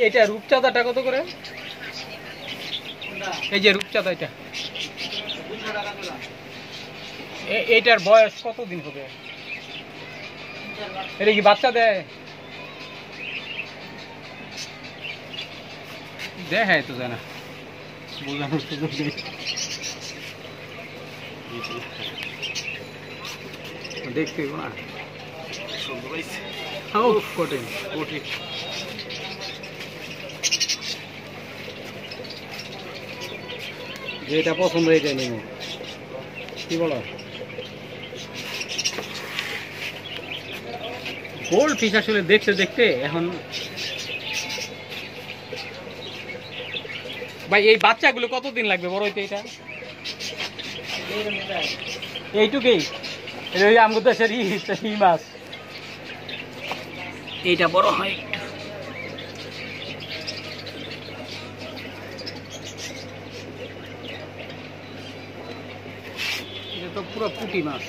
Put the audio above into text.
এইটা রূপচাঁদাটা কত করে? এই যে রূপচাঁদা এটা, এইটার বয়স কতদিন হবে? এটা কি বাচ্চা দেয়? দেখায় তো জানা, বোঝানোর সুযোগ নেই। দেখতে না কঠিন কঠিন। যেটা পছন্দ এটা নিব, কি বলো? গোল্ড ফিশ আসলে দেখতে দেখতে এখন ভাই এই বাচ্চাগুলো কতদিন লাগবে বড় হইতে? এটা এইটুকুই, আমাদের দেশের ই মাছ, এইটা বড় হয় এটা তো পুরো পুঁটি মাছ।